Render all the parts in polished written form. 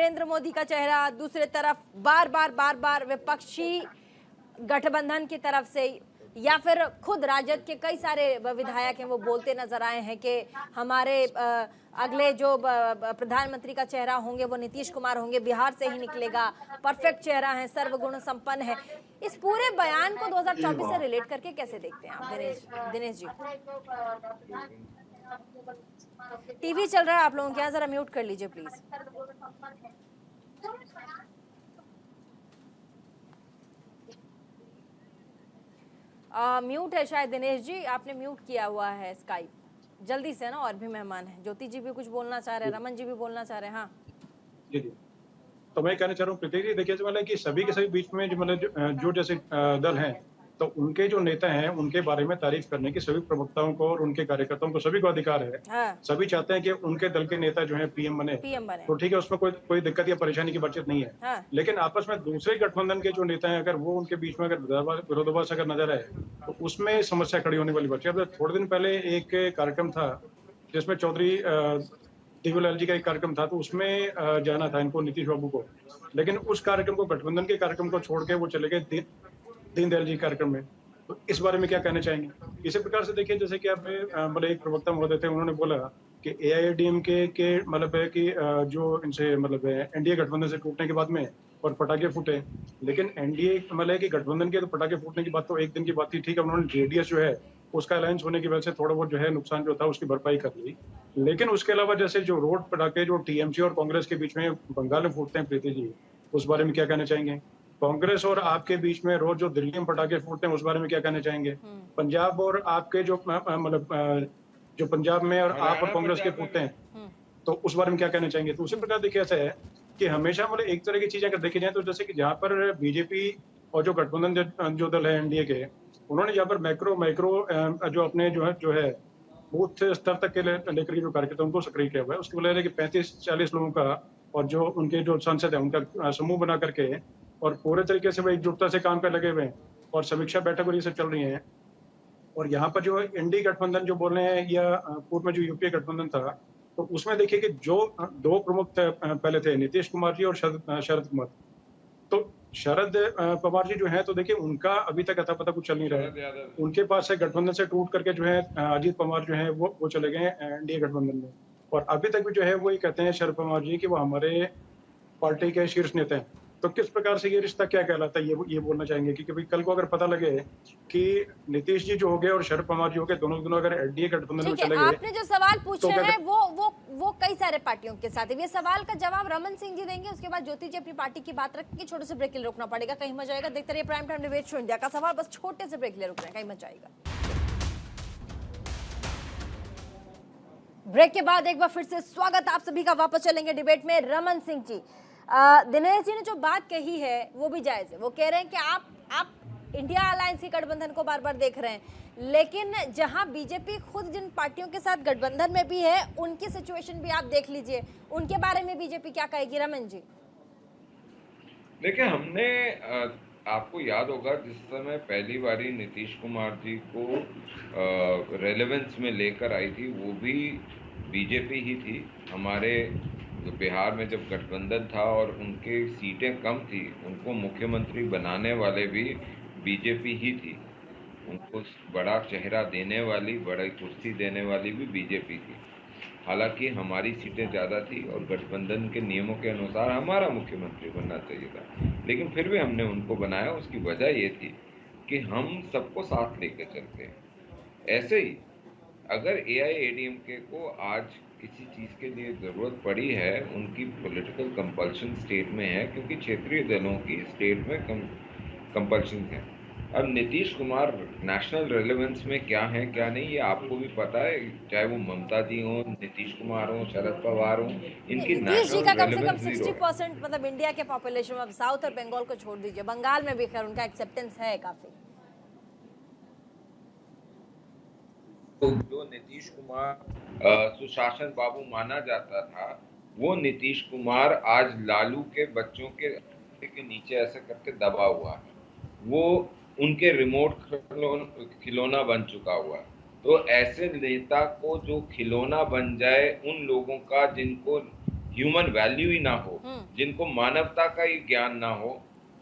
नरेंद्र मोदी का चेहरा, दूसरे तरफ बार बार विपक्षी गठबंधन की तरफ से या फिर खुद राजद के कई सारे विधायक हैं वो बोलते नजर आए हैं कि हमारे अगले जो प्रधानमंत्री का चेहरा होंगे वो नीतीश कुमार होंगे, बिहार से ही निकलेगा, परफेक्ट चेहरा है, सर्वगुण संपन्न है। इस पूरे बयान को 2024 से रिलेट करके कैसे देखते हैं आप दिनेश जी? टीवी चल रहा है आप लोगों के यहाँ, जरा म्यूट कर लीजिए प्लीज। म्यूट है शायद दिनेश जी, आपने म्यूट किया हुआ है स्काइप, जल्दी से ना, और भी मेहमान हैं, ज्योति जी भी कुछ बोलना चाह रहे हैं, रमन जी भी बोलना चाह रहे हैं। हाँ जी जी, तो मैं कहना चाह रहा हूँ प्रीति जी, देखिए मतलब कि सभी के सभी बीच में जो मतलब जो जैसे दल हैं, तो उनके जो नेता हैं उनके बारे में तारीफ करने की सभी प्रवक्ताओं को और उनके कार्यकर्ताओं को सभी को अधिकार है। हाँ। सभी चाहते हैं कि उनके दल के नेता जो है पीएम बने, तो ठीक है, उसमें कोई दिक्कत या परेशानी की बातचीत नहीं है। हाँ। लेकिन आपस में दूसरे गठबंधन के जो नेता हैं, अगर वो उनके बीच में अगर विरोधाभास अगर नजर आए तो उसमें समस्या खड़ी होने वाली बात है। अब थोड़े दिन पहले एक कार्यक्रम था जिसमें चौधरी देवीलाल जी का एक कार्यक्रम था, तो उसमें जाना था इनको, नीतीश बाबू को, लेकिन उस कार्यक्रम को, गठबंधन के कार्यक्रम को छोड़ के वो चले गए दीनदयाल जी कार्यक्रम में। तो इस बारे में क्या कहना चाहेंगे? इसी प्रकार से देखिए, जैसे कि आपने मतलब एक प्रवक्ता महोदय थे, उन्होंने बोला कि एआईएडीएमके के मतलब है कि जो इनसे मतलब एनडीए गठबंधन से टूटने के बाद में और पटाखे फूटे, लेकिन एनडीए मतलब कि गठबंधन के तो पटाखे फूटने की बात तो एक दिन की बात थी, ठीक है, उन्होंने जेडीएस जो है उसका अलायंस होने की वजह से थोड़ा बहुत जो है नुकसान जो था उसकी भरपाई कर ली। लेकिन उसके अलावा जैसे जो रोड पटाखे जो टीएमसी और कांग्रेस के बीच में बंगाल में फूटते हैं, प्रीति जी, उस बारे में क्या कहना चाहेंगे? कांग्रेस और आपके बीच में रोज जो दिल्ली में पटाखे फूटते हैं, उस बारे में क्या कहना चाहेंगे? पंजाब और आपके जो मतलब जो पंजाब में और आप और कांग्रेस के फूटते हैं, तो उस बारे में क्या कहना चाहेंगे? तो उसी प्रकार देखिए, ऐसा है कि हमेशा मतलब एक तरह की चीजें अगर देखी जाए तो जैसे कि जहाँ पर बीजेपी और जो गठबंधन जो दल है एनडीए के, उन्होंने जहाँ पर मैक्रो जो अपने जो है बूथ स्तर तक के लेकर के जो कार्यकर्ता उनको सक्रिय किया हुआ है, उसकी वजह है कि 35-40 लोगों का और जो उनके जो सांसद है उनका समूह बना करके और पूरे तरीके से वो एकजुटता से काम पे लगे हुए हैं और समीक्षा बैठक और ये सब चल रही है। और यहाँ पर जो एनडीए गठबंधन जो बोल रहे हैं या पूर्व में जो यूपीए गठबंधन था, तो उसमें देखिए कि जो दो प्रमुख पहले थे, नीतीश कुमार जी और शरद कुमार। तो शरद पवार जी जो है, तो देखिए उनका अभी तक अता पता कुछ चल नहीं रहा है। उनके पास से गठबंधन से टूट करके जो है अजीत पवार जो है वो चले गए एनडीए गठबंधन में, और अभी तक भी जो है वो ये कहते हैं शरद पवार जी कि वो हमारे पार्टी के शीर्ष नेता हैं। तो किस प्रकार से ये रिश्ता क्या कहलाता है, ये बोलना चाहेंगे? क्योंकि भाई कल को अगर पता लगे कि नीतीश जी जो हो गए और शरद पवार जी हो गए, दोनों अगर एनडीए गठबंधन में चले गए, आपने जो सवाल पूछे हैं वो कई सारे पार्टियों के साथ है। ये सवाल का जवाब रमन सिंह जी देंगे, उसके बाद ज्योति जी अपनी पार्टी की बात रखेंगे। छोटे से ब्रेक के लिए रुकना पड़ेगा, कहीं मत जाएगा। देखते रहिए prime time debate show India का सवाल, बस छोटे से ब्रेक के लिए रुक रहे हैं, कहीं मत जाएगा। ब्रेक के बाद एक बार फिर से स्वागत आप सभी का। वापस चलेंगे डिबेट में। रमन सिंह जी, दिनेश जी ने जो बात कही है वो भी जायज है। वो कह रहे हैं कि आप इंडिया अलायंस की गठबंधन को बार बार देख रहे हैं, लेकिन जहां बीजेपी खुद जिन पार्टियों के साथ गठबंधन में भी है उनकी सिचुएशन भी आप देख लीजिए, उनके बारे में बीजेपी क्या कहेगी? रमन जी देखिए, हमने आपको याद होगा जिस समय पहली बारी नीतीश कुमार जी को रेलेवेंस में लेकर आई थी, वो भी बीजेपी ही थी। हमारे जो बिहार में जब गठबंधन था और उनके सीटें कम थी, उनको मुख्यमंत्री बनाने वाले भी बीजेपी ही थी। उनको बड़ा चेहरा देने वाली, बड़ी कुर्सी देने वाली भी बीजेपी थी। हालांकि हमारी सीटें ज़्यादा थी और गठबंधन के नियमों के अनुसार हमारा मुख्यमंत्री बनना चाहिए था, लेकिन फिर भी हमने उनको बनाया। उसकी वजह ये थी कि हम सबको साथ लेकर चलते हैं। ऐसे ही अगर एआईएडीएमके को आज किसी चीज़ के लिए ज़रूरत पड़ी है, उनकी पॉलिटिकल कंपल्शन स्टेट में है, क्योंकि क्षेत्रीय दलों की स्टेट में कंपल्शन है। अब नीतीश कुमार नेशनल रेलेवेंस में क्या है क्या नहीं, ये आपको भी पता है, चाहे वो ममता जी हो, नीतीश कुमार हो, शरद पवार हो, इनकी नेशनल रेलेवेंस 60% मतलब इंडिया के पॉपुलेशन में, साउथ और बंगाल को छोड़ दीजिए, बंगाल में भी खैर उनका एक्सेप्टेंस है काफी। तो जो नीतीश कुमार सुशासन बाबू माना जाता था, वो नीतीश कुमार आज लालू के बच्चों के नीचे ऐसे करके दबा हुआ है। वो उनके रिमोट खिलौना बन चुका हुआ है। तो ऐसे नेता को जो खिलौना बन जाए, उन लोगों का जिनको ह्यूमन वैल्यू ही ना हो, जिनको मानवता का ही ज्ञान ना हो,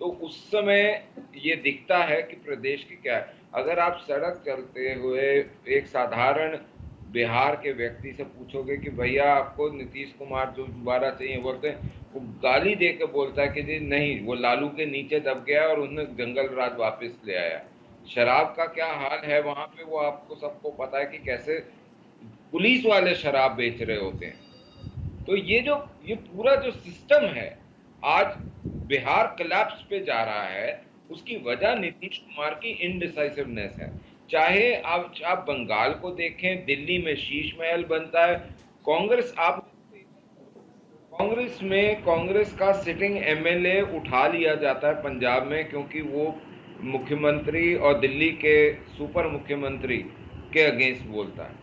तो उस समय ये दिखता है कि प्रदेश की क्या है। अगर आप सड़क चलते हुए एक साधारण बिहार के व्यक्ति से पूछोगे कि भैया आपको नीतीश कुमार जो दोबारा चाहिए, बोलते हैं, वो गाली दे के बोलता है कि जी नहीं, वो लालू के नीचे दब गया और उसने जंगल राज वापस ले आया। शराब का क्या हाल है वहां पे, वो आपको सबको पता है कि कैसे पुलिस वाले शराब बेच रहे होते हैं। तो ये पूरा जो सिस्टम है आज बिहार कोलैप्स पे जा रहा है, उसकी वजह नीतीश कुमार की इनडिसाइसिवनेस है। चाहे आप बंगाल को देखें, दिल्ली में शीश महल बनता है, कांग्रेस का सिटिंग एमएलए उठा लिया जाता है पंजाब में, क्योंकि वो मुख्यमंत्री और दिल्ली के सुपर मुख्यमंत्री के अगेंस्ट बोलता है।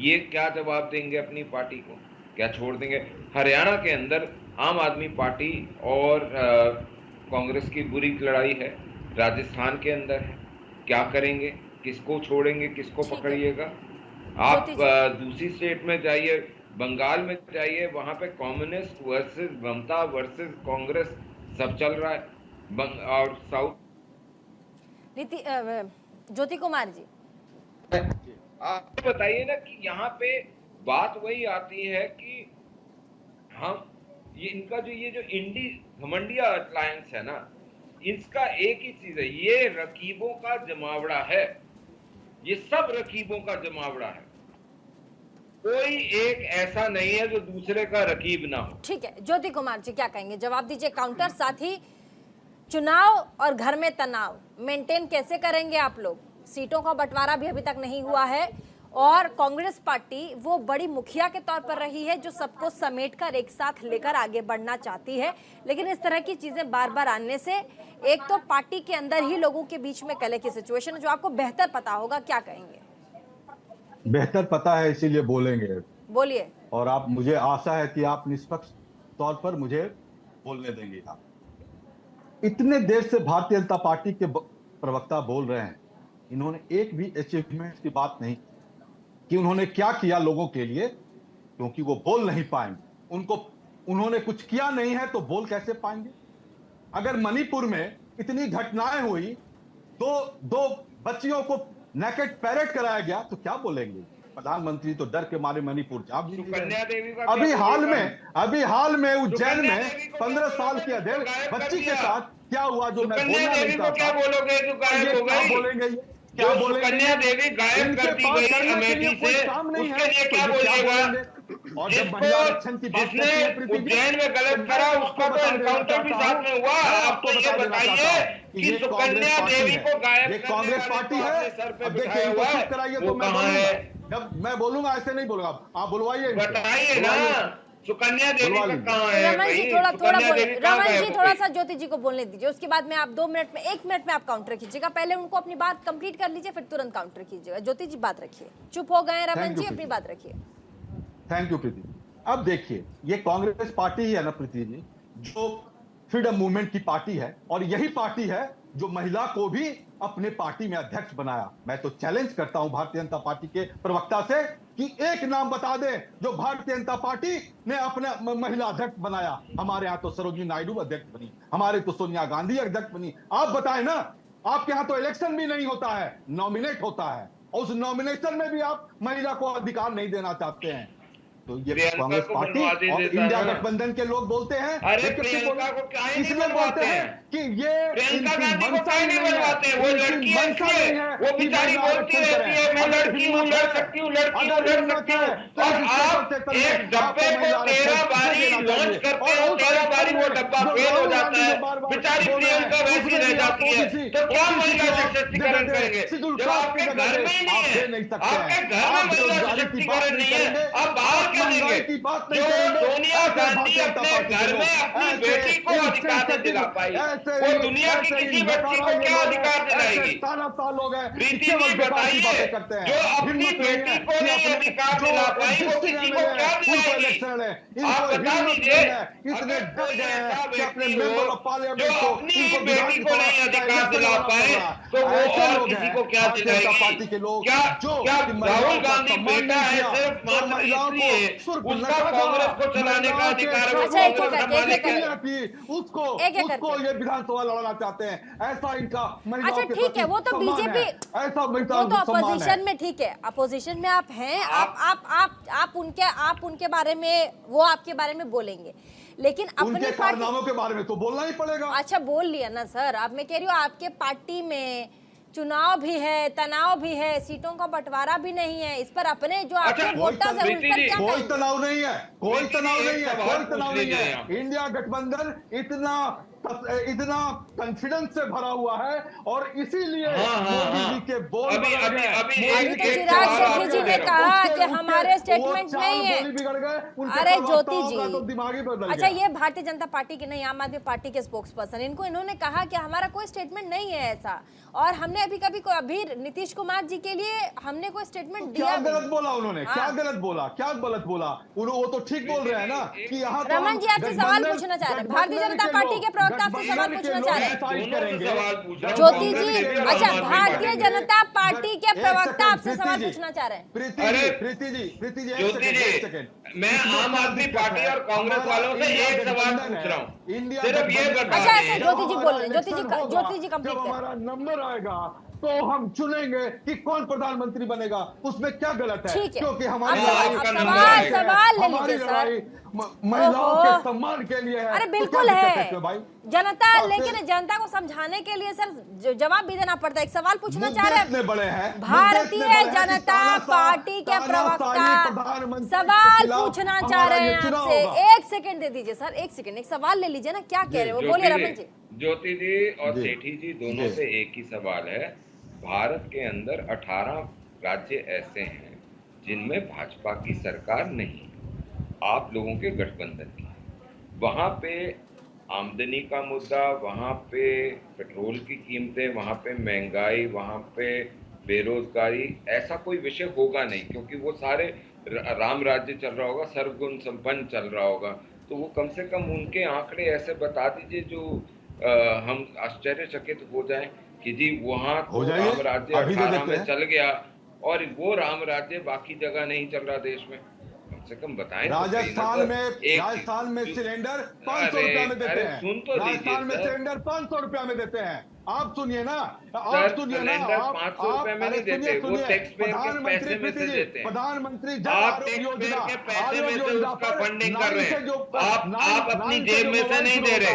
ये क्या जवाब देंगे अपनी पार्टी को? क्या छोड़ देंगे? हरियाणा के अंदर आम आदमी पार्टी और कांग्रेस की बुरी लड़ाई है, राजस्थान के अंदर है, क्या करेंगे? किसको छोड़ेंगे, किसको पकड़िएगा? आप दूसरी स्टेट में जाइए, बंगाल में जाइए, वहां पे कम्युनिस्ट वर्सेस ममता वर्सेस कांग्रेस सब चल रहा है। और साउथ ज्योति कुमार जी, आप बताइए ना कि यहाँ पे बात वही आती है कि हम इनका जो इंडी घमंडिया अलायंस है ना, इसका एक ही चीज है, ये रकीबों का जमावड़ा है। ये सब रकीबों का जमावड़ा है, कोई एक ऐसा नहीं है जो दूसरे का रकीब ना हो। ठीक है, ज्योति कुमार जी क्या कहेंगे? जवाब दीजिए काउंटर। साथ ही चुनाव और घर में तनाव मेंटेन कैसे करेंगे आप लोग? सीटों का बंटवारा भी अभी तक नहीं हुआ है और कांग्रेस पार्टी वो बड़ी मुखिया के तौर पर रही है जो सबको समेटकर एक साथ लेकर आगे बढ़ना चाहती है, लेकिन इस तरह की चीजें बार बार आने से एक तो पार्टी के अंदर ही लोगों के बीच में कलह की सिचुएशन जो आपको बेहतर पता होगा, क्या कहेंगे? बेहतर पता है इसीलिए बोलेंगे। बोलिए। और आप, मुझे आशा है कि आप निष्पक्ष तौर पर मुझे बोलने देंगे। आप इतने देर से भारतीय जनता पार्टी के प्रवक्ता बोल रहे हैं, इन्होंने एक भी अचीवमेंट की बात नहीं कि उन्होंने क्या किया लोगों के लिए, क्योंकि वो बोल नहीं पाएंगे। उन्होंने कुछ किया नहीं है तो बोल कैसे पाएंगे? अगर मणिपुर में इतनी घटनाएं हुई, दो बच्चियों को नेकेड पैरेड कराया गया, तो क्या बोलेंगे? प्रधानमंत्री तो डर के मारे मणिपुर जा भी नहीं रहे। अभी हाल में उज्जैन में 15 साल की अधेड़ बच्ची के साथ क्या हुआ जो मैं बोलना नहीं चाहता। क्या बोलोगे? क्या बोलेंगे? क्या बोलेंगे? कन्या देवी गायब कर दी गई अमेठी से, उसके लिए क्या बोलिएगा? और जब महिला आरक्षण की बात करते हैं, उज्जैन में गलत करा, उसका तो एनकाउंटर भी साथ में हुआ। आपको ये बताइए कि सुकन्या देवी को गायब कांग्रेस पार्टी है। अब देखिए, इनको चुप कराइए तो मैं बोलूंगा। जब मैं बोलूंगा ऐसे नहीं बोलूंगा, आप बुलवाइए, बताइए ना सुकन्या देवी का कहाँ है? रमन जी थोड़ा बोलिए। रमन जी थोड़ा सा ज्योति जी को बोलने दीजिए, उसके बाद में आप 1 मिनट में आप काउंटर कीजिएगा। पहले उनको अपनी बात कंप्लीट कर लीजिए, फिर तुरंत काउंटर कीजिएगा। ज्योति जी बात रखिए, चुप हो गए रमन जी, अपनी बात रखिए। थैंक यू प्रीति। अब देखिए, ये कांग्रेस पार्टी ही है ना प्रीति जी, जो फ्रीडम मूवमेंट की पार्टी है, और यही पार्टी है जो महिला को भी अपने पार्टी में अध्यक्ष बनाया। मैं तो चैलेंज करता हूं भारतीय जनता पार्टी के प्रवक्ता से कि एक नाम बता दे जो भारतीय जनता पार्टी ने अपने महिला अध्यक्ष बनाया। हमारे यहाँ तो सरोजिनी नायडू अध्यक्ष बनी, हमारे तो सोनिया गांधी अध्यक्ष बनी। आप बताएं ना, आपके यहाँ तो इलेक्शन भी नहीं होता है, नॉमिनेट होता है, और उस नॉमिनेशन में भी आप महिला को अधिकार नहीं देना चाहते हैं। तो ये कांग्रेस पार्टी और इंडिया गठबंधन के लोग बोलते हैं, इसलिए बोलते हैं कि ये प्रियंका गांधी को क्यों नहीं बनवाते? वो लड़की है, वो बेचारी बोलती रहती है मैं लड़की हूँ, लड़ सकती हूँ, लड़की हूँ, लड़ सकती हूँ। और आप एक डब्बे को 13 बारी लॉन्च करते हो, 13 बारी वो डब्बा फेल हो जाता है, बेचारी प्रियंका वैसी रह जाती है। तो क्या महिला सशक्तिकरण करेंगे जब आपके घर में ही नहीं है? आपके घर में महिला सशक्तिकरण नहीं है, आप बाहर क्या देंगे? जो सोनिया गांधी अपने घर में अपनी बेटी को अधिकार नहीं दिला पाई, वो दुनिया की किसी बच्ची को क्या अधिकार दिलाएगी? प्रीति जी बताइए, जो अपनी बेटी को नहीं अधिकार दिला पाई वो किसी को क्या दिलाएगी? आप बता दीजिए। ऐसा कि अपने व्यक्ति मेंबर हो ऑफ पार्लियामेंट जो को अपनी बेटी को नहीं अधिकार दिला पाए तो वो और किसी को क्या पार्टी दिलाएगी? के लोग क्या जो क्या राहुल गांधी सम्मान बेटा नहीं है किया, सिर्फ तो मात्र महिलाओं को इसलिए सिर्फ उसका नशा कांग्रेस को चलाने का महिलाओं के अधिकार है, वो अच्छा, एक कांग्रेस एक का मालिक करके, है। की उसको एक-एक उसको करके। ये विधानसभा लड़ाना चाहते हैं। ऐसा इनका महिलाओं अच्छा के ठीक है, प्रति वो तो सम्मान है। बीजेपी, ऐसा वो महिलाओं तो को सम्मान है। अपोजिशन में, ठीक है, अपोजिशन में आप हैं, आप उनके बारे में, वो आपके बारे में बोलेंगे, लेकिन अपनी उनके पार्टी, कारनामों के बारे में तो बोलना ही पड़ेगा। अच्छा बोल लिया ना सर, अब मैं कह रही हूँ आपके पार्टी में चुनाव भी है, तनाव भी है, सीटों का बंटवारा भी नहीं है, इस पर अपने जो आपके अच्छा, वोटर्स है उस पर क्या कोई कहेंगे? तनाव नहीं है, कोई प्रीति जी, तनाव एक नहीं है, सवाल कोई पूछ तनाव नहीं लीजिए है। यहाँ। इंडिया गठबंधन इतना कॉन्फिडेंस से भरा हुआ है और इसीलिए मोदी जी के बोल अभी बदल गए। अभी अभी तो एक चिराग सवाल शेट्टी आपको जी दे ने रहा हूं। कहा उसके- कि हमारे उसके स्टेटमेंट वो नहीं है। बोली बिगड़ गए, उनके अरे ज्योति प्रवक्ताओं जी, का तो दिमाग ही बदल अच्छा गया। ये भारतीय जनता पार्टी के नहीं, आम आदमी पार्टी के स्पोक्स पर्सन, इन्होंने कहा कि हमारा कोई स्टेटमेंट नहीं है ऐसा, और हमने अभी नीतीश कुमार जी के लिए हमने कोई स्टेटमेंट दिया क्या भी गलत नहीं। बोला उन्होंने? हाँ। क्या गलत बोला? क्या गलत बोला? वो तो ठीक बोल रहे हैं ना कि यहाँ तो रमन जी आपसे गठबंधन- सवाल पूछना चाह रहे हैं, भारतीय गठबंधन जनता के पार्टी लोग- के प्रवक्ता आपसे गठबंधन सवाल के पूछना लोग चाह रहे हैं। डिसाइड दोनों से करेंगे। सवाल पूछ रहा हूं, ज्योति कांग्रेस जी, के भी और अच्छा आम आदमी भारतीय पार्टी के भी। जनता पार्टी के एक प्रवक्ता सेकंड, आपसे सवाल प्रीति जी। पूछना चाह रहे हैं। अरे, प्रीति जी एक ज्योति सेकंड, जी, एक सेकंड। मैं इसमें आम क्या आदमी दिक्कत पार्टी है? और कांग्रेस हमारा वालों से इंडिया एक सवाल गठबंधन पूछ है। रहा हूं। इंडिया सिर्फ ये गठबंधन बता अच्छा, दें। ऐसे ज्योति जी बोल रहे हैं, ज्योति जी इलेक्शन होगा, कंप्लीट जब करें। हमारा नंबर आएगा तो हम चुनेंगे कि कौन प्रधानमंत्री बनेगा। उसमें क्या गलत है? ठीक है। क्योंकि हमारी अब लड़ाई- आपका सवाल नंबर है। सवाल ले हमारी लीजिए सर। लड़ाई महिलाओं ओहो। के सम्मान के लिए है। अरे तो बिल्कुल क्या है दिक्कत इसमें भाई? जनता, हाँ, लेकिन फिर- जनता को समझाने के लिए सर जवाब भी देना पड़ता है। एक सवाल पूछना चाह रहे इतने हैं, बड़े हैं, भारतीय मुद्दे इतने बड़े हैं कि जनता तानाशाह- पार्टी के तानाशाही प्रवक्ता प्रधानमंत्री के सवाल खिलाफ पूछना चाह हमारा रहे ये हैं चुनाव आपसे। होगा। एक सेकंड दे दीजिए सर, एक सेकंड, एक सवाल ले लीजिए ना, क्या कह रहे हो बोलिए रमन जी। ज्योति जी और जी। सेठी जी दोनों जी। से एक ही सवाल है। भारत के अंदर 18 राज्य ऐसे हैं जिनमें भाजपा की सरकार नहीं, आप लोगों के गठबंधन की। वहां पे आमदनी का मुद्दा, वहां पे पेट्रोल की कीमतें, वहां पे महंगाई, वहां पे बेरोजगारी, ऐसा कोई विषय होगा नहीं, क्योंकि वो सारे राम राज्य चल रहा होगा, सर्वगुण संपन्न चल रहा होगा। तो वो कम से कम उनके आंकड़े ऐसे बता दीजिए जो हम आश्चर्यचकित हो जाएं कि जी वहां हो तो जाइए, राम राज्य अभी दे 18 देते में हैं। चल गया और वो राम राज्य बाकी जगह नहीं चल रहा देश में। कम से कम बताएं तो सही ना राजस्थान सर। में एक- राजस्थान में सिलेंडर 500 अरे, रुपया में देते अरे, हैं। सुन तो लीजिए राजस्थान में सर। सिलेंडर 500 रुपया में देते हैं। आप सुनिए ना, आप सर, सुनिए ना, सिलेंडर आप 500 रुपए में अरे नहीं देते, सुनिए, वो सुनिए, टैक्स पेयर के प्रधानमंत्री पैसे में से प्रीति जी, देते हैं। प्रधानमंत्री जन आप आरोग्य टैक्स पेयर योजना, के पैसे आरोग्य में से योजना उसका पर फंडिंग कर 9 रहे से हैं। जो आप अपनी 9 जेब में से नहीं दे रहे,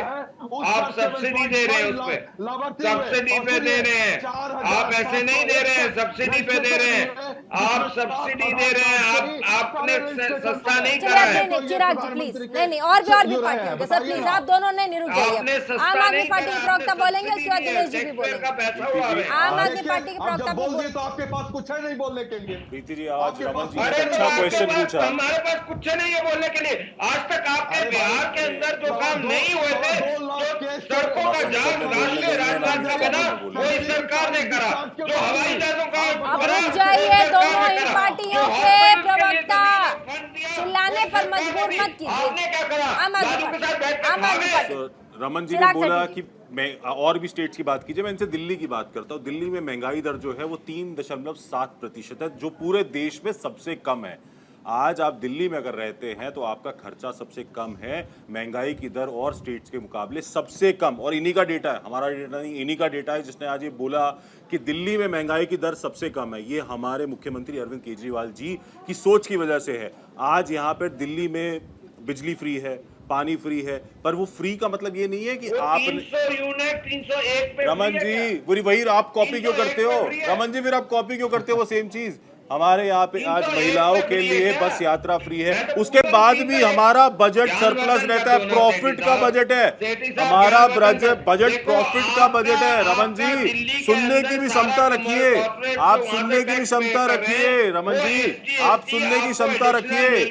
आप सब्सिडी दे रहे हैं उस पे, सब्सिडी पे दे रहे हैं। आप ऐसे नहीं दे रहे हैं, सब्सिडी पे दे रहे हैं, आप सब्सिडी दे रहे हैं, आपने सस्ता नहीं करा चिराग है। नहीं, चिराग जी प्लीज, नहीं और भी पार्टियों के सर प्लीज, आप दोनों नहीं रुक जाइए। आपने सस्ता आम आदमी नहीं पार्टी के करा, प्रवक्ता आपने बोलेंगे, उसके बाद सब्सिडी दिनेश जी दिया, भी टैक्स पेयर का बोलेंगे। पैसा हुआ है। आम आदमी देखिए, पार्टी के अब प्रवक्ता जब भी बोल दिए बोल, तो आपके पास कुछ है नहीं बोलने के लिए। प्रीति जी आज आपके रमन पास- जी ने अरे एक तो अच्छा आपके क्वेश्चन पास, पूछा। हमारे पास कुछ नहीं है बोलने के लिए। आज तक आपके अरे बिहार भाई, के अंदर जो सवा काम दो- नहीं हुए थे, सवा 2 लाख जो केस सड़कों का संसद जाम में बोलने राष्ट्रीय देंगे ना, राजमार्ग का बना, बोलने वो इस सरकार ने करा। जो हवाई जहाजों का अब बना, रुक जाइए, इस सरकार दोनों ने ही करा। पार्टियों जो के हॉस्पिटल के लिए प्रवक्ता जमीन का फंड दिया, चिल्लाने वो पर सरकार मजबूर ने मत दी। कीजिए। आपने क्या करा? आम आदमी लालू के साथ बैठ आम कर आदमी खा पार्टी। गए। तो रमन जी ने चिराग बोला शेट्टी कि मैं और भी स्टेट्स की बात कीजिए, मैं इनसे दिल्ली की बात करता हूँ। दिल्ली में महंगाई दर जो है वो 3.7% है, जो पूरे देश में सबसे कम है। आज आप दिल्ली में अगर रहते हैं तो आपका खर्चा सबसे कम है, महंगाई की दर और स्टेट्स के मुकाबले सबसे कम। और इन्हीं का डेटा है, हमारा डेटा नहीं, इन्हीं का डेटा है जिसने आज ये बोला कि दिल्ली में महंगाई की दर सबसे कम है। ये हमारे मुख्यमंत्री अरविंद केजरीवाल जी की सोच की वजह से है। आज यहाँ पर दिल्ली में बिजली फ्री है, पानी फ्री है, पर वो फ्री का मतलब ये नहीं है कि वो आपने 300 यूनिट 301 पे रमन फ्री है जी क्या? वही आप कॉपी क्यों करते हो? रमन जी फिर आप कॉपी क्यों करते हो वो सेम चीज? हमारे यहाँ पे आज महिलाओं के लिए बस यात्रा फ्री है, उसके बाद भी हमारा बजट सरप्लस रहता है, प्रॉफिट का बजट है हमारा, बजट प्रॉफिट का बजट है। रमन जी सुनने की भी क्षमता रखिए, आप सुनने की भी क्षमता रखिए। रमन जी आप सुनने की क्षमता रखिए,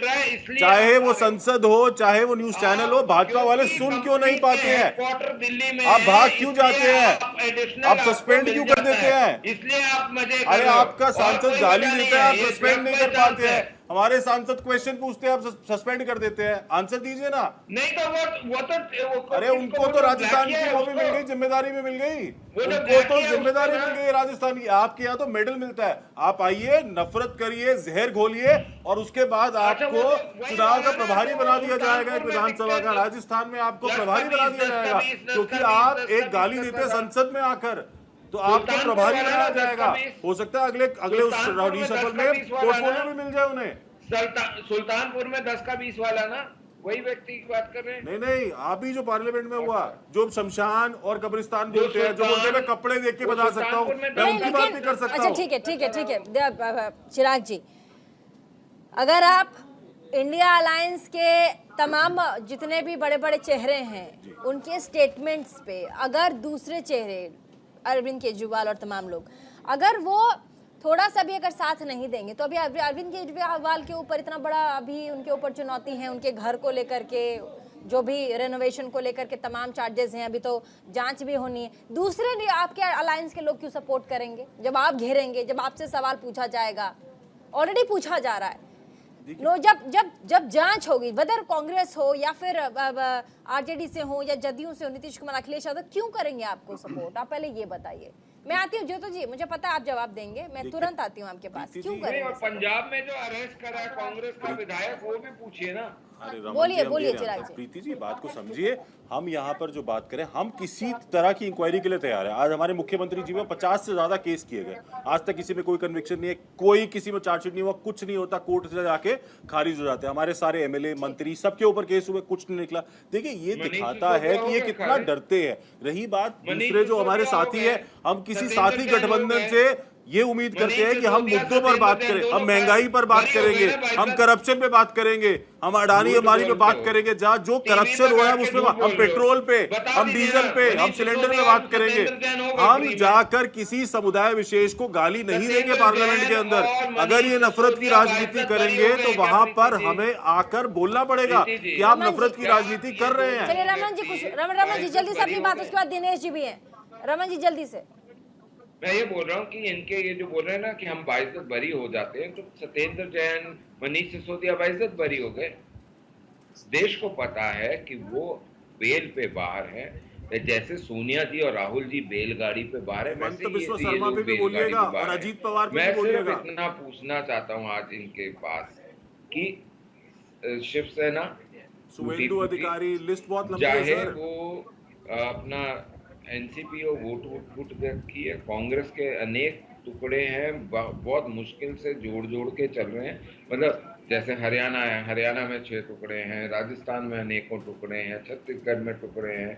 चाहे वो संसद हो चाहे वो न्यूज चैनल हो। भाजपा वाले सुन क्यों नहीं पाते हैं? आप भाग क्यों जाते हैं? आप सस्पेंड क्यों कर देते हैं? इसलिए आप मजे अरे आपका सांसद गाली देता है, आप सस्पेंड नहीं कर पाते हैं। हमारे सांसद क्वेश्चन पूछते हैं, आप सस्पेंड कर देते हैं। आंसर दीजिए ना। नहीं तो वो तो अरे उनको तो राजस्थान की वो भी मिल गई, जिम्मेदारी भी मिल गई, उनको तो जिम्मेदारी मिल गई राजस्थान की। आपके यहाँ तो मेडल मिलता है। आप आइए, नफरत करिए, जहर घोलिए और उसके बाद आपको चुनाव का प्रभारी बना दिया जाएगा, विधानसभा का। राजस्थान में आपको प्रभारी बना दिया जाएगा क्योंकि आप एक गाली देते हैं संसद में आकर, तो आपको प्रभारी बनाया जाएगा। हो सकता है अगले उस रीशफल में पोर्टफोलियो भी मिल जाए उन्हें। सुल्तानपुर में 10 का 20 वाला ना, वही व्यक्ति की बात कर रहे हैं। नहीं, आप ही जो पार्लियामेंट में हुआ, जो शमशान और कब्रिस्तान बोलते हैं, जो बोलते हैं मैं कपड़े देख के बता सकता हूँ, मैं उनकी बात नहीं कर सकता। अच्छा ठीक है चिराग जी, अगर आप इंडिया अलायंस के तमाम जितने भी बड़े बड़े चेहरे हैं उनके स्टेटमेंट्स पे अगर दूसरे चेहरे अरविंद केजरीवाल और तमाम लोग अगर वो थोड़ा सा भी अगर साथ नहीं देंगे, तो अभी अरविंद केजरीवाल के ऊपर इतना बड़ा अभी उनके ऊपर चुनौती है, उनके घर को लेकर के, जो भी रेनोवेशन को लेकर के तमाम चार्जेस हैं, अभी तो जांच भी होनी है। दूसरे आपके अलायंस के लोग क्यों सपोर्ट करेंगे? जब आप घेरेंगे, जब आपसे सवाल पूछा जाएगा, ऑलरेडी पूछा जा रहा है, नो जब जांच होगी, वेदर कांग्रेस हो या फिर आरजेडी से हो या जदयू से हो, नीतीश कुमार, अखिलेश यादव, क्यों करेंगे आपको सपोर्ट? आप पहले ये बताइए। मैं आती हूँ ज्योति जी, मुझे पता है आप जवाब देंगे, मैं तुरंत आती हूँ आपके पास। क्यों करेंगे? पंजाब में जो अरेस्ट करा है कांग्रेस का विधायक, वो भी पूछिए ना। बोलिए चिराग जी। प्रीति जी, बात को समझिए। हम यहाँ पर जो बात करें, हम किसी तरह की इंक्वायरी के लिए तैयार है। आज हमारे मुख्यमंत्री जी में 50 से ज्यादा केस किए गए, आज तक किसी में कोई कन्विक्शन नहीं है, कोई किसी में चार्जशीट नहीं हुआ, कुछ नहीं होता, कोर्ट से जाके खारिज हो जाते हैं। हमारे सारे एमएलए मंत्री सबके ऊपर केस हुए, कुछ नहीं निकला। देखिए, ये दिखाता है कि ये कितना डरते हैं। रही बात दूसरे जो हमारे साथी है, हम किसी साथी गठबंधन से ये उम्मीद करते हैं कि हम मुद्दों पर बात करें, हम महंगाई पर बात करेंगे, हम करप्शन पे बात करेंगे, हम अडानी अंबानी पे बात करेंगे, जहाँ जो करप्शन हो रहा है उसमें हम पेट्रोल पे, हम डीजल पे, हम सिलेंडर पे बात करेंगे। हम जाकर किसी समुदाय विशेष को गाली नहीं देंगे पार्लियामेंट के अंदर। अगर ये नफरत की राजनीति करेंगे तो वहां पर हमें आकर बोलना पड़ेगा कि आप नफरत की राजनीति कर रहे हैं। चलिए रमन जी जल्दी से अपनी बात, उसके बाद दिनेश जी भी है। रमन जी जल्दी से। मैं ये बोल रहा हूँ कि इनके ये जो बोल रहे हैं ना कि हम बाइज्जत बरी हो जाते हैं, तो सत्येंद्र जैन, मनीष सिसोदिया बाइज्जत बरी हो गए। देश को पता है कि वो बेल पे बाहर है, जैसे सोनिया जी और राहुल जी बेलगाड़ी पे बाहर है, वैसे विश्व शर्मा पे भी बोलिएगा और अजीत पवार पे भी बोलिएगा। मैं सिर्फ इतना पूछना चाहता हूँ आज इनके पास कि शिवसेना, सुवेंदु अधिकारी, लिस्ट बहुत लंबी है चाहे सर। वो अपना एनसीपी और वोट की है, कांग्रेस के अनेक टुकड़े हैं, बहुत मुश्किल से जोड़ के चल रहे हैं। मतलब जैसे हरियाणा है, हरियाणा में 6 टुकड़े हैं, राजस्थान में अनेकों टुकड़े हैं, छत्तीसगढ़ में टुकड़े हैं,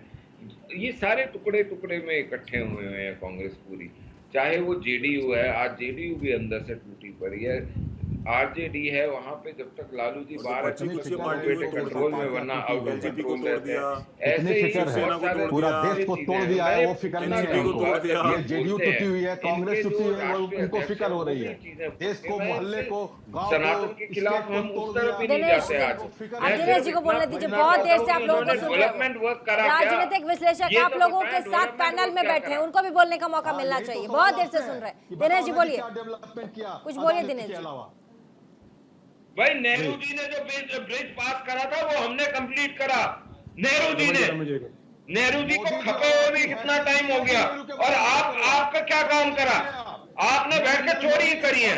ये सारे टुकड़े में इकट्ठे हुए हैं कांग्रेस पूरी। चाहे वो जेडीयू है, आज जेडीयू भी अंदर से टूटी पड़ी है, आरजेडी है, वहां पे जब तक लालू जी बाहर है कंट्रोल में, वरना आउट ऑफ कंट्रोल रहते हैं। ऐसे ही पूरा देश को तोड़ दिया है, वो फिक्र नहीं है उनको। ये जेडीयू टूटी हुई है, कांग्रेस टूटी हुई है, उनको फिक्र हो रही है। देश को, मोहल्ले को, गांव सनातन के खिलाफ हम उस तरफ ही नहीं जाते। आज दिनेश जी को बोलने दीजिए, बहुत देर से आप लोगों को सुन रहे हैं। राजनीतिक विश्लेषक आप लोगों के साथ पैनल में बैठे हैं, उनको भी बोलने का मौका मिलना चाहिए। बहुत देर से सुन रहे हैं। दिनेश जी बोलिए, कुछ बोलिए दिनेश जी। भाई नेहरू जी ने जो ब्रिज पास करा था वो हमने कंप्लीट करा। नेहरू जी को खपे हुए भी कितना टाइम हो गया, और आपका क्या काम करा? आपने बैठ के चोरी करी है,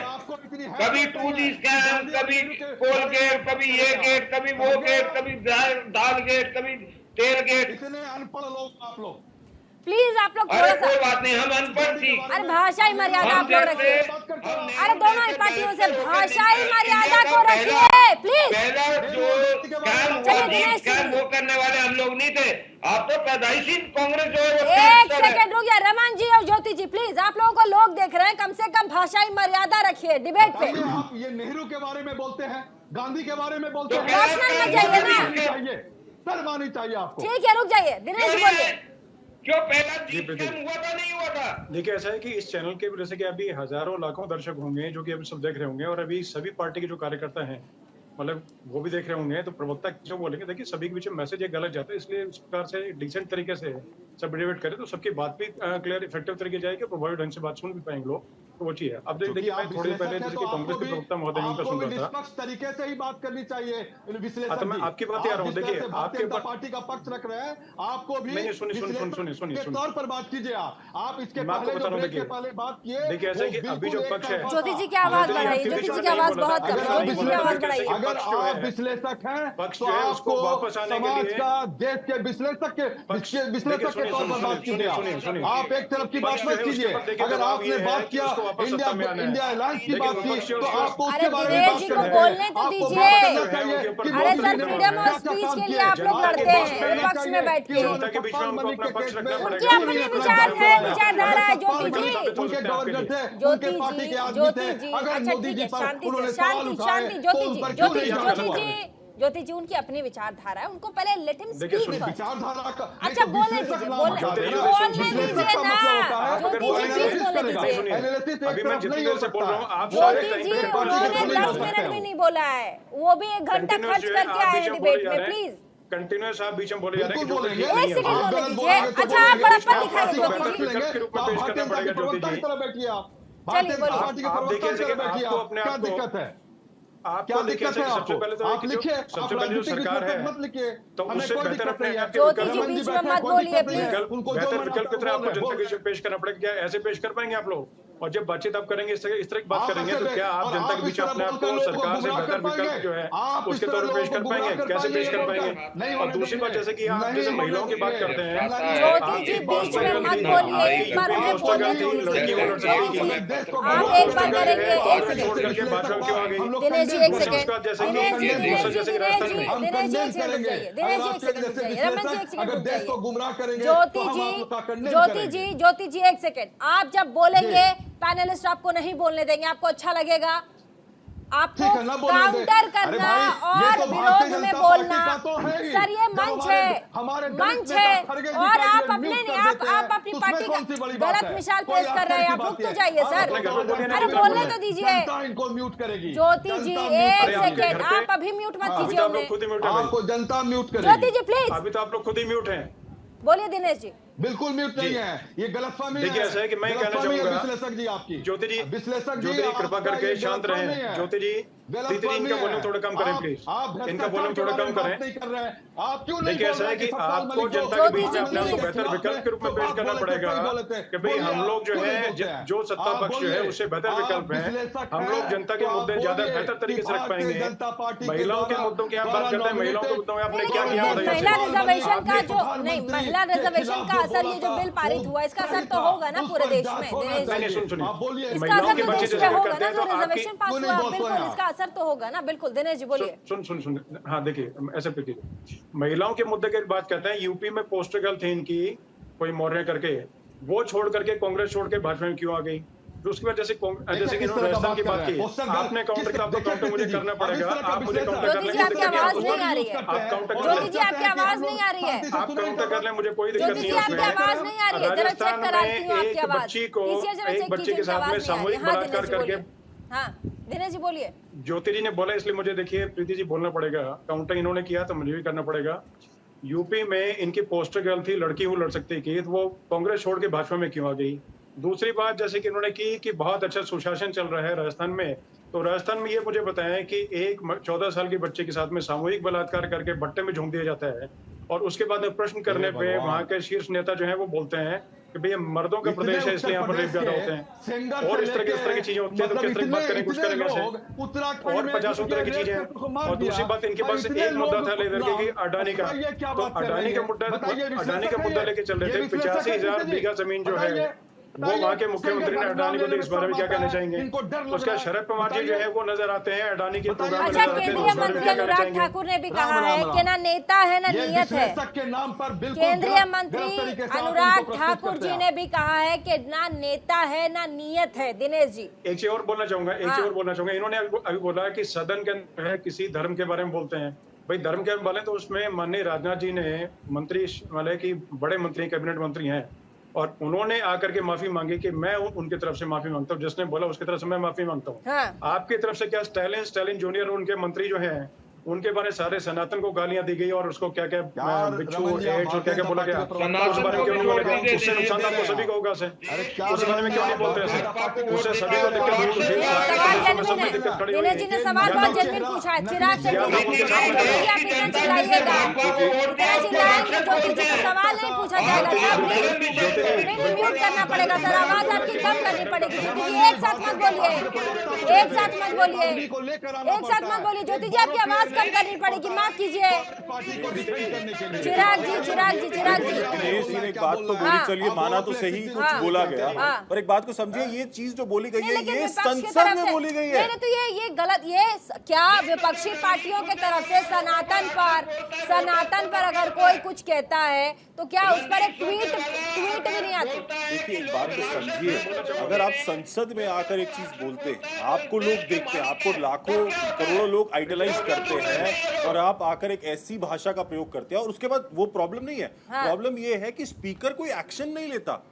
कभी 2G स्कैम, कभी कोल गेट, कभी ये गेट, कभी वो गेट, कभी दाल गेट, कभी तेल गेट। इतने अनपढ़ लोग आप लोग। प्लीज आप लोग थोड़ा सा, कोई बात नहीं, हम अनपढ़ थी। अरे भाषाई मर्यादा आप लोग रखिए। अरे दोनों ही पार्टियों से भाषाई मर्यादा को रखिए प्लीज। पहला जो स्कैम वो करने वाले हम लोग नहीं थे। आप तो पैदाइशी कांग्रेस जो है। एक सेकंड रुक जाए रमन जी और ज्योति जी, प्लीज आप लोगों को लोग देख रहे हैं, कम से कम भाषाई मर्यादा रखिए डिबेट पे। आप ये नेहरू के बारे में बोलते हैं, गांधी के बारे में बोलते हैं, पर्सनल में जाइए ना, शर्म आनी चाहिए आपको। ठीक है रुक जाइए, दिनेश जी बोलिए। क्यों पहला स्कैम हुआ था, नहीं हुआ था? देखिए ऐसा है कि इस चैनल के जैसे कि अभी हजारों लाखों दर्शक होंगे जो कि अभी सब देख रहे होंगे, और अभी सभी पार्टी के जो कार्यकर्ता हैं मतलब वो भी देख रहे होंगे, तो प्रवक्ता जो बोलेंगे, देखिए सभी के बीच में मैसेज एक गलत जाता है, इसलिए इस प्रकार से डिसेंट तरीके से सब डिबेट करें तो सबकी बात भी क्लियर इफेक्टिव तरीके जाएगी, प्रभावी ढंग से बात सुन भी पाएंगे लोग, तो वो चीज है। अब देखिए मैं थोड़ी देर पहले जैसे कि कांग्रेस के प्रवक्ता महोदय जी का सुन रहा था, निष्पक्ष तरीके से ही बात करनी चाहिए विश्लेषक तो मैं जी। आपकी बात ही आ रहा हूँ। देखिए भारतीय आपके जनता पार्टी का पक्ष रख रहे हैं, आपको भी नहीं, सुनिए के तौर पर बात कीजिए। आप इसके मैं आपको पहले बता जो रहा हूँ, ब्रेक के पहले बात किए, देखिए ऐसा है कि अभी जो पक्ष है, ज्योति जी की आवाज बढ़ाइए, ज्योति जी की आवाज बहुत कम है, ज्योति जी की आवाज बढ़ाइए। अगर आप विश्लेषक हैं पक्ष तो जो है उसको आपको वापस आने के समाज लिए का, देश के विश्लेषक के तौर पर बात कीजिए। आप एक तरफ की बात मत कीजिए। अगर आपने बात किया इंडिया अलायंस की बात की तो आपको उसके बारे में बात करना है। बोलने तो आपको दीजिए। बात करना चाहिए कि अरे मोदी सर, ने फ्रीडम ऑफ क्या स्पीच काम के लिए किया। आप लोग लड़ते हैं विपक्ष में बैठ के। जनता के बीच में हमको अपना पक्ष रखना उनके पड़ेगा। अपने विचार है, विचारधारा है ज्योति जी। उनके गवर्नर थे, ज्योति उनके पार्टी जी, के आदमी ज्योति थे। जी, अगर अच्छा मोदी ठीक जी है, पर शांति उन्होंने से, सवाल शांति उठाए शांति, तो ज्योति उन जी, पर क्यों ज्योति नहीं जी, जाना ज्योति हुआ? जी, ज्योति जी उनकी अपनी विचारधारा है, उनको पहले लेट हिम देखिए, स्पीक फर्स्ट। विचारधारा का अच्छा बोलने दीजिए, बोलने दीजिए ना, ज्योति जी प्लीज बोलने दीजिए। अभी मैं जितनी देर से बोल रहा हूँ आप ज्योति जी उन्होंने 10 मिनट भी नहीं बोला है, वो भी 1 घंटा खर्च करके आए हैं डिबेट में। प्लीज कंटिन्यूअस आप बीच में बोले जा रहे हैं कि बोलेंगे। ज्योति जी एक सेकंड आप बोलने गलत दीजिए। बोलेंगे तो अच्छा आप बोलेंगे। बड़प्पन आप दिखाइए पार्टी का ज्योति पक्ष जी। लेंगे के रूप तो में पेश आप करना भारतीय पड़ेगा जनता ज्योति की जी। तरह बैठिए। आप चलिए, भारतीय जनता बोलिए। पार्टी के आप प्रवक्ता देखिए की तरह कि बैठिए। आपको आप अपने क्या आप को- दिक्कत है? आपको क्या देखिए दिक्कत है सबसे आपको? पहले तो आप लिखिए, सबसे पहले जो सरकार है मत लिखिए, तो हमें उससे कोई बेहतर दिक्कत अपने नहीं है। आप के ज्योति विकल्प जी रमन बीच में बैठे, मत कोई बोलिए, दिक्कत नहीं है। प्लीज। उनको जो बेहतर मना विकल्प की बोल तरह आपको रहे हैं, जनता बोल के बीच पेश करना पड़ेगा। क्या ऐसे पेश कर पाएंगे आप लोग? और जब बातचीत आप करेंगे इस तरह की बात करेंगे तो क्या आप जनता के बीच अपने आप को सरकार से बेहतर विकल्प जो है उसके तौर पर पेश कर पाएंगे? कैसे पेश कर पाएंगे? और दूसरी बात जैसे कि आप जैसे महिलाओं की बात करते हैं, ज्योति जी बीच में मत बोलिए, एक बार मुझे बोलने दीजिए। लड़की वो लड़ सकती थी, आप एक बार करेंगे, एक छोड़ सेकंड। करके भाजपा में क्यों आ गई? दिनेश जी एक उसके सेकंड, बाद जैसे दिनेश जी, कि दिनेश जी, जैसे कि दिनेश राजस्थान जी, में दिनेश जी एक सेकंड रुक जाइए, दिनेश जी एक सेकंड रुक जाइए, रमन जी एक सेकंड रुक देश को जाइए। गुमराह करेंगे ज्योति तो हम जी, आप लोग का कंडेम ज्योति करेंगे। जी, ज्योति जी एक सेकंड। आप जब बोलेंगे पैनलिस्ट आपको नहीं बोलने देंगे, आपको अच्छा लगेगा? आपको ठीक है, ना बोलने दे। काउंटर अरे करना भाई, ये और तो भारतीय विरोध में जनता बोलना, पार्टी का तो है ही। सर ये जब मंच हमारे- है, हमारे दलित मंच नेता है, खड़गे जी और का आप ये अपने म्यूट कर आप देते हैं, अपनी तो उसमें पार्टी कौन सी बड़ी बात गलत है? मिसाल कोई पेश कर रहे हैं, आश्चर्य आप की रुक बात तो है। जाइए आप सर। अपने घर में बोलिए ना, अरे बिल्कुल बोलने बोलिए। तो दीजिए। जनता इनको म्यूट करेगी। ज्योति जी जनता एक म्यूट करेगी। सेकंड, घर पे- आप अभी म्यूट मत अभी कीजिए तो आप लोग उन्हें। खुद ही म्यूट है भाई। आपको जनता म्यूट ज्योति करेगी। जी प्लीज अभी तो आप लोग खुद ही म्यूट हैं। बोलिए दिनेश जी। बिल्कुल म्यूट नहीं है, ये गलतफहमी है। देखिए ऐसा है कि मैं कहना गलतफहमी है चाहूंगा विश्लेषक जी आपकी। ज्योति जी, विश्लेषक जी, ज्योति जी कृपा आपका करके ये शांत गलतफहमी रहें। है। ज्योति जी, दीदी जी इनका वॉल्यूम थोड़ा कम करें प्लीज। इनका वॉल्यूम थोड़ा कम करें। नहीं कर रहे हैं। आप क्यों नहीं देखिए बोल ऐसा रहे है कि कि सतपाल आपको मलिक को- जनता के बीच में ज्योति अपने आप को जी, बेहतर विकल्प के रूप में तो पेश आप करना बोले थे, पड़ेगा सही बोले थे। कि भाई बोलिए, हम लोग जो क्यों नहीं है बोलते हैं? जो सत्ता आप पक्ष जो है बोलिए। उससे बेहतर आप विकल्प है। विश्लेषक हम लोग हैं, जनता के तो आप मुद्दे ज्यादा बोलिए बेहतर तरीके से कि रख पाएंगे। भारतीय जनता पार्टी के महिलाओं के द्वारा- मुद्दों की आप बात करते हैं, महिलाओं के मुद्दों में आपने क्या लेकिन किया महिला बताइए? रिजर्वेशन का जो नहीं, प्रधानमंत्री महिला के रिजर्वेशन खिलाफ का जो असर ये बोला जो था, बिल पारित हुआ इसका असर तो होगा ना उस पूरे पर देश जांच में। होना दिनेश नहीं, जी, नहीं, सुनिए। आप बोलिए। इसका महिलाओं असर के तो बच्चे देश जैसे पे होगा करते ना, हैं जो तो आपकी रिजर्वेशन पास क्यों नहीं हुआ बोलते बिल्कुल हैं आप? इसका असर तो होगा ना, बिल्कुल। दिनेश जी बोलिए। सुन हाँ देखिए ऐसे पे कीजिए। महिलाओं के मुद्दे की बात करते हैं। यूपी में पोस्टर गर्ल थी इनकी, कोई मौर्य करके, वो छोड़ करके कांग्रेस छोड़ के भाजपा में क्यों आ गई? तो उसके बाद जैसे कि इन्होंने राजस्थान की बात की, आपने काउंटर किया, आपको काउंटर मुझे करना पड़ेगा। आप मुझे काउंटर कर ज्योति लेंगे जी आपकी आवाज नहीं आ रही है। आप काउंटर कर ज्योति लें। जी आपकी आवाज नहीं आ रही है। आप काउंटर कर लें, मुझे कोई दिक्कत ज्योति नहीं जी है आपकी उसमें। आवाज नहीं आ रही है, जरा चेक राजस्थान कराती हूँ में आपकी एक आवाज। बच्ची को पीसीआर जरा एक चेक बच्ची कीजिए, के इनकी साथ आवाज में नहीं आ रही सामूहिक है। हाँ बलात्कार दिनेश जी करके बोलिए। हाँ दिनेश जी बोलिए। ज्योति जी ने बोला, इसलिए मुझे देखिए प्रीति जी बोलना पड़ेगा। काउंटर इन्होंने किया तो मुझे भी करना पड़ेगा। यूपी में इनकी पोस्टर गर्ल थी, लड़की वो लड़ सकती थी, तो वो कांग्रेस छोड़ के भाजपा में क्यों आ गई? दूसरी बात जैसे कि इन्होंने की कि बहुत अच्छा सुशासन चल रहा है राजस्थान में, तो राजस्थान में ये मुझे बताएं कि एक 14 साल के बच्चे के साथ में सामूहिक बलात्कार करके भट्टे में झोंक दिया जाता है, और उसके बाद में प्रश्न करने पे वहाँ के शीर्ष नेता जो है वो बोलते हैं कि भैया मर्दों का प्रदेश है इसलिए यहाँ पर रेप ज्यादा होते हैं, और इस तरह की चीजें होती है। तो किस तरह की बात करें, कुछ करेंगे ऐसे और 50 तरह की चीजें। और दूसरी बात, इनके पास एक मुद्दा था लेकर के कि अडानी का, तो अडानी का मुद्दा, अडानी का मुद्दा लेके चल रहे थे। 85,000 बीघा जमीन जो है वो वहाँ के मुख्यमंत्री ने अडानी को, इस बारे में क्या कहना चाहेंगे? उसका शरद पवार जी जो है वो नजर आते हैं अडानी के प्रोग्राम में अच्छा, नजर आते हैं, तो केंद्रीय उस बारे में मंत्री क्या कहना अनुराग चाहेंगे? ठाकुर ने भी कहा है कि ना नेता है ना नियत है। के नाम पर बिल्कुल केंद्रीय मंत्री अनुराग ठाकुर जी ने भी कहा है कि ना नेता है ना नियत है। दिनेश जी एक चीज और बोलना चाहूंगा, इन्होंने अभी बोला कि सदन के अंदर है किसी धर्म के बारे में बोलते हैं। भाई धर्म के वाले तो उसमें माननीय राजनाथ जी ने मंत्री वाले की बड़े मंत्री, कैबिनेट मंत्री हैं, और उन्होंने आकर के माफी मांगी कि मैं उनकी तरफ से माफी मांगता हूँ, जिसने बोला उसकी तरफ से मैं माफी मांगता हूँ। हाँ। आपकी तरफ से क्या स्टालिन जूनियर उनके मंत्री जो हैं उनके बारे सारे सनातन को गालियां दी गई और उसको क्या क्या यार, बिच्छू रमन जी, आप एड्स और क्या क्या बोला गया, भारतीय उस बारे में क्यों नहीं बोला गया? उससे जनता नुकसान आपको सभी को होगा सर। अरे क्या उस बारे में क्यों नहीं बोलते भारतीय हैं जनता पार्टी सर? को उससे वोट सभी को देते हैं। दिक्कत हुई, ये सवाल जेन्युइन है। दिक्कत खड़ी दिनेश जी ने सवाल बहुत जेन्युइन पूछा है। चिराग से आप इतना चिल्लाइएगा, इतना चिल्लाएंगे ज्योति जी को सवाल नहीं पूछा जाएगा सर। नहीं, म्यूट करना पड़ेगा सर, आवाज आपकी कम करनी पड़ेगी। ज्योति जी एक साथ मत बोलिए, एक साथ मत बोलिए, एक साथ मत बोलिए। ज्योति जी आपकी आवाज कम करनी पड़ेगी, माफ कीजिए। चिराग जी, चिराग जी, चिराग जी, दिनेश जी ने एक बात तो बोली, हाँ। चलिए माना तो सही, कुछ हाँ। बोला गया, हाँ। पर एक बात को समझिए, ये चीज जो बोली गई नहीं, है लेकिन ये विपक्ष की संसद तरफ में से बोली गई नहीं, है। नहीं, तो ये गलत, क्या विपक्षी पार्टियों के तरफ से सनातन पर अगर कोई कुछ कहता है तो क्या उस पर एक ट्वीट भी नहीं आती? देखिए एक बात तो समझिए, अगर आप संसद में आकर एक चीज बोलते हैं, आपको लोग देखते हैं, आपको लाखों करोड़ों लोग आइडलाइज करते हैं, और आप आकर एक ऐसी भाषा का प्रयोग करते हैं और उसके बाद वो प्रॉब्लम नहीं है। हाँ। प्रॉब्लम ये है कि स्पीकर कोई एक्शन नहीं लेता,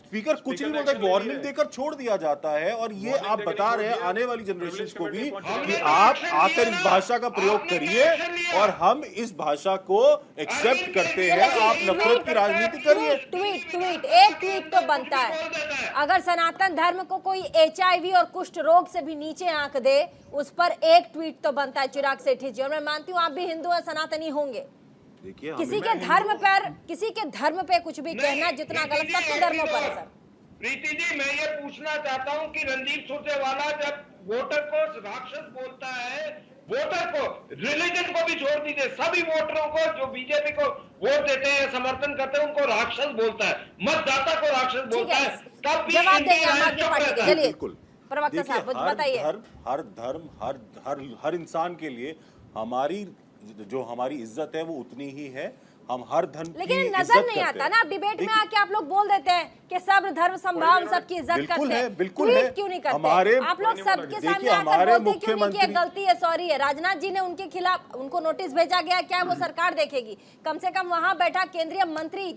स्पीकर कुछ नहीं ने बोलता, action ले वार्निंग लिया। देकर छोड़ दिया जाता है। और ये वार्निंग आप देकर बता छोड़ रहे हैं दिया। आने वाली जनरेशन प्रिविलेज को भी कमेटी कि ने आप action आकर लिया। इस भाषा का प्रयोग आपने करिए action लिया। और हम इस भाषा को एक्सेप्ट करते हैं। लेकिन आप नफरत की राजनीति करिए। ट्वीट एक ट्वीट तो बनता है। अगर सनातन धर्म को कोई HIV और कुष्ठ रोग से भी नीचे आंक दे, उस पर एक ट्वीट तो बनता है चिराग सेठी जी। और मैं मानती हूँ आप भी हिंदू और सनातनी होंगे। देखिए किसी के धर्म पे कुछ भी कहना जितना गलत सबके धर्मों पर है सर। प्रीति जी, मैं ये पूछना चाहता हूं कि रणदीप सुरजेवाला जब वोटर को राक्षस बोलता है, वोटर को, रिलीजन को भी छोड़ दीजिए, सभी वोटरों को जो बीजेपी को वोट देते हैं, समर्थन करते हैं, उनको राक्षस बोलता है, मतदाता को राक्षस ठीक बोलता है, है, तब भी जवाब इनकी देंगे आम आंख आदमी चुप पार्टी रहता के। है। चलिए बिल्कुल। प्रवक्ता देखिए, साहब बताइए। हर धर्म, हर इंसान के लिए जो हमारी इज्जत है वो उतनी ही है। हम हर धर्म की लेकिन इज्जत नजर नहीं करते आता हैं। ना, आप डिबेट में आके आप लोग बोल देते हैं कि सब धर्म संभाव सबकी इज्जत बिल्कुल करते है, हैं। बिल्कुल ट्वीट है। क्यों नहीं करते? हमारे- आप लोग सबके देखिए, सामने आकर हमारे बोलते क्यों नहीं कि ये मुख्यमंत्री- गलती है, सॉरी है। राजनाथ जी ने उनके खिलाफ, उनको नोटिस भेजा गया, क्या वो सरकार देखेगी? कम से कम वहां बैठा केंद्रीय मंत्री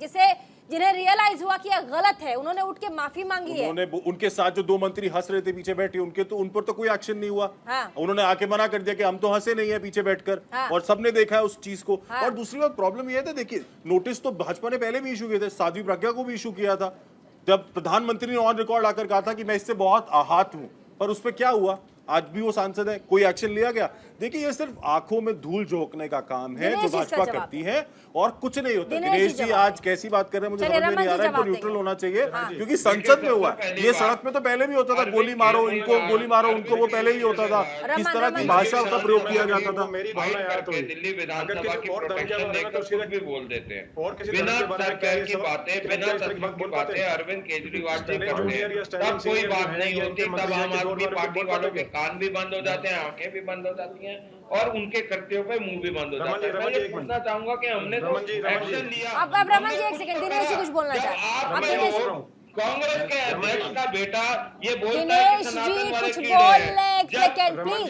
जिन्हें रियलाइज हुआ कि यह गलत है, उन्होंने उठ के माफी मांगी है। उनके साथ जो 2 मंत्री हंस रहे थे पीछे बैठे, उन पर तो कोई एक्शन नहीं हुआ। हाँ। उन्होंने आके मना कर दिया कि हम तो हंसे नहीं है पीछे बैठकर। हाँ। और सबने देखा है उस चीज को। हाँ। और दूसरी बात प्रॉब्लम यह था, देखिए नोटिस तो भाजपा ने पहले भी इशू किए थे, साध्वी प्रज्ञा को भी इशू किया था, जब प्रधानमंत्री ने ऑन रिकॉर्ड आकर कहा था कि मैं इससे बहुत आहत हूं। पर उस पर क्या हुआ? आज भी वो सांसद है, कोई एक्शन लिया गया? देखिए ये सिर्फ आंखों में धूल झोंकने का काम है दिनेश जो जी इसका भाजपा जवाब करती है, और कुछ नहीं होता। दिनेश दिनेश जी जी जवाब आज कैसी बात कर रहे हैं मुझे चलिए, समझ में रमन नहीं आ जी रहा है। इनको जवाब न्यूट्रल देंगे। होना चाहिए, हाँ। क्योंकि संसद में हुआ है। पहली ये बात- सड़क में तो पहले भी होता था, अरविंद गोली मारो केजरीवाल इनको, गोली मारो उनको, वो पहले भी होता था। रमन- किस तरह रमन की जी- भाषा का प्रयोग किया जाता था। मेरी भावना यार तो दिल्ली विधानसभा अगर की किसी और धर्म के प्रोटेक्शन बारे में देखकर तो सीधा कुछ भी बोल देते हैं। और किसी बिना धर्म के बारे में क्या तर्क ये की सब- बातें, क्या बिना इस तरह तर्क की बात की बोल पाते बातें हैं? अरविंद केजरीवाल जी स्टालिन करते जूनियर या हैं, स्टालिन तब कोई सीनियर बात जो है, नहीं ये होती, उनके तब मंत्री आम के जोर आदमी वाले पार्टी बोल वालों पाते के हैं। कान भी बंद हो जाते हैं, आंखें भी बंद हो जाती हैं, और उनके कृत्यों पे मुंह भी बंद हो रमन जाता जी, है। मैं रमन ये जी, एक पूछना चाहूंगा कि हमने तो रमन जी, एक्शन लिया। अब रमन जी एक सेकंड, दिनेश जी कुछ बोलना जब चाहते हैं। आप अब में दिनेश लोग, कांग्रेस के अध्यक्ष का बेटा ये बोलता है दिनेश कि सनातन जी वाले कुछ कीड़े बोल हैं। ले, एक जब- सेकंड रमन प्लीज।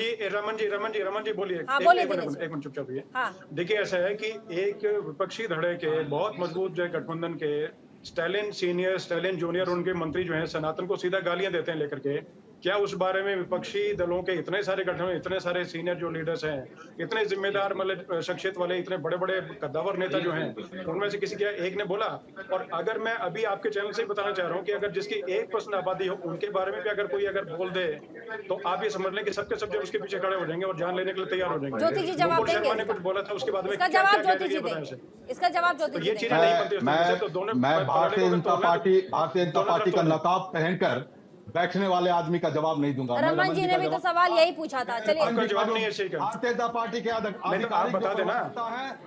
जी बोलिए। हाँ, एक- बोलिए एक दिनेश। मिनट, एक मिनट चुपचाप रहिए। हाँ। देखिए ऐसा है कि एक विपक्षी धड़े के बहुत मजबूत जो है गठबंधन के स्टालिन सीनियर, स्टालिन जूनियर, उनके मंत्री जो हैं सनातन को सीधा गालियां देते हैं लेकर के। क्या उस बारे में विपक्षी दलों के इतने सारे गठन, इतने सारे सीनियर जो लीडर्स हैं, इतने जिम्मेदार मतलब शख्सियत वाले, इतने बड़े बड़े कद्दावर नेता जो हैं, उनमें से किसी के एक ने बोला? और अगर मैं अभी आपके चैनल से बताना चाह रहा हूँ कि अगर जिसकी 1% आबादी हो उनके बारे में भी अगर कोई बोल दे, तो आप ये समझ लें कि सबके सब उसके पीछे खड़े हो जाएंगे और जान लेने के लिए तैयार हो जाएंगे। ज्योति जी जवाब नुपुर शर्मा देंगे ने कुछ बोला था, उसके बाद में इसका क्या जवाब क्या ज्योति कहने जी के बताएं देंगे। उसे। इसका जवाब ज्योति तो जी ये देंगे। चीजें नहीं बनती उस तरीके से, तो दोनों मैं भारतीय जनता पार्टी का दोनों नकाब पहनकर बैठने वाले आदमी का जवाब नहीं दूंगा। मैं रमन जी ने भी तो सवाल यही पूछा था। चलिए आपका जवाब नहीं है सही का। भारतीय जनता पार्टी के नहीं तो आप बता देना,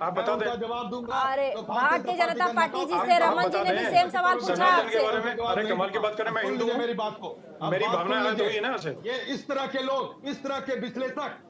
आप बता दें। जवाब दूंगा। अरे तो भारतीय जनता पार्टी जी आप- से आप रमन जी बता ने भी दें। सेम सवाल पूछा सनातन के आपसे। बारे में, अरे कमाल की बात करें, मैं हिंदू हूँ। मेरी बात को मेरी भावना अलग हुई है ना ऐसे। ये इस तरह के लोग, इस तरह के विश्लेषक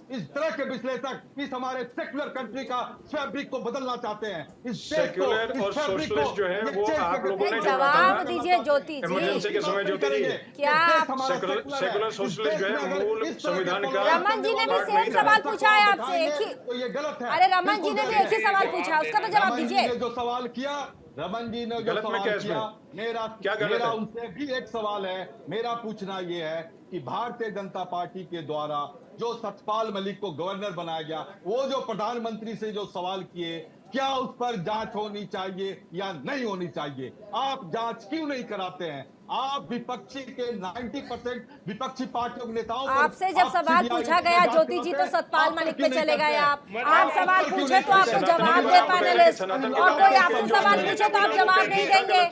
इस हमारे सेक्युलर कंट्री का फैब्रिक को बदलना चाहते हैं। इस देश को, सेक्युलर इस और फैब्रिक को, सोशलिस्ट जो है ये वो चेंज आप करके लोगों ने देखेंगे। जवाब दीजिए ज्योति इमरजेंसी जी। के समय ज्योति जी, क्या सेकुलर सोशलिस्ट जो है मूल संविधान का रमन जी ने भी सेम सवाल पूछा है आपसे, एक ही। तो ये गलत है। अरे रमन जी ने भी एक ही सवाल पूछा, उसका तो जवाब रमन जी दीजिए। ने जो सवाल किया, रमन जी ने जो गलत में सवाल क्या है किया, इसमें? मेरा क्या गलत मेरा है? उनसे भी एक सवाल है। मेरा पूछना ये है कि भारतीय जनता पार्टी के द्वारा जो सतपाल मलिक को गवर्नर बनाया गया, वो जो प्रधानमंत्री से जो सवाल किए, क्या उस पर जांच होनी चाहिए या नहीं होनी चाहिए? आप जांच क्यों नहीं कराते हैं? आप विपक्षी के 90% विपक्षी पार्टियों के नेताओं पर आपसे जब सवाल पूछा गया ज्योति जी तो सतपाल मलिक पे चले गए आप सवाल पूछे तो आपको जवाब दे पैनलिस्ट, और कोई आपसे सवाल पूछे तो आप जवाब नहीं देंगे।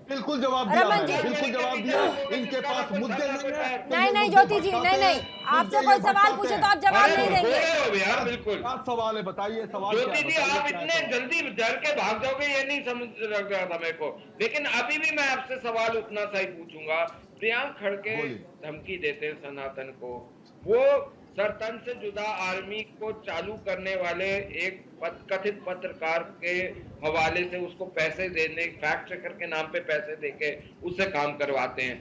बिल्कुल जवाब दिया है, बिल्कुल जवाब दिया। इनके पास मुद्दे नहीं ज्योति जी, नहीं आपसे कोई सवाल पूछे तो आप जवाब नहीं देंगे। यार बिल्कुल आप सवाल है, बताइए सवाल। ज्योति जी आप इतने जल्दी डर के भाग जाओगे ये नहीं समझ लग रहा था मेरे को, लेकिन अभी भी मैं आपसे सवाल उतना सही पूछूंगा। प्रियांक खड़गे धमकी देते हैं सनातन को, वो सरतन से जुदा आर्मी को चालू करने वाले एक कथित पत्रकार के हवाले से उसको पैसे देने, फैक्ट चेकर के नाम पे पैसे देके उससे काम करवाते हैं।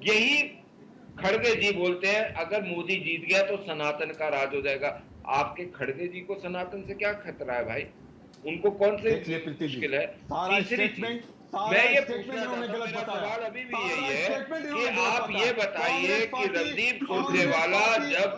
यही खड़गे जी बोलते हैं अगर मोदी जीत गया तो सनातन का राज हो जाएगा। आपके खड़गे जी को सनातन से क्या खतरा है भाई? उनको कौन से मुश्किल है? तीसरी चीज मैं ये पूछना चाहता हूं, मेरा सवाल अभी भी यही है कि आप ये बताइए कि रणदीप सुरजेवाला जब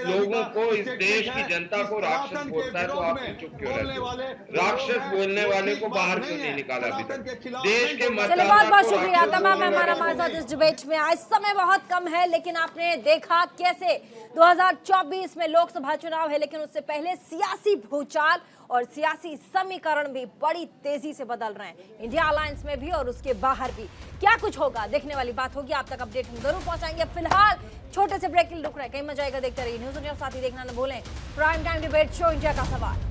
लोगों को, इस देश की जनता को राक्षस बोलता है तो आप चुप क्यों रहते? राक्षस बोलने वाले को बाहर क्यों नहीं निकाला अभी तक? देश के चलिए बहुत बहुत शुक्रिया तमाम मेहमान हमारे साथ इस डिबेट में। आज समय बहुत कम है लेकिन आपने देखा कैसे 2024 में लोकसभा चुनाव है, लेकिन उससे पहले सियासी भूचाल और सियासी समीकरण भी बड़ी तेजी से बदल रहे हैं, इंडिया अलायंस में भी और उसके बाहर भी। क्या कुछ होगा देखने वाली बात होगी, आप तक अपडेट हम जरूर पहुंचाएंगे। फिलहाल छोटे से ब्रेक के लिए रुक रहे हैं, कहीं मजा आएगा देखते रहिए न्यूज़ इंडिया, साथ ही देखना न भूलें prime time debate show India का सवाल।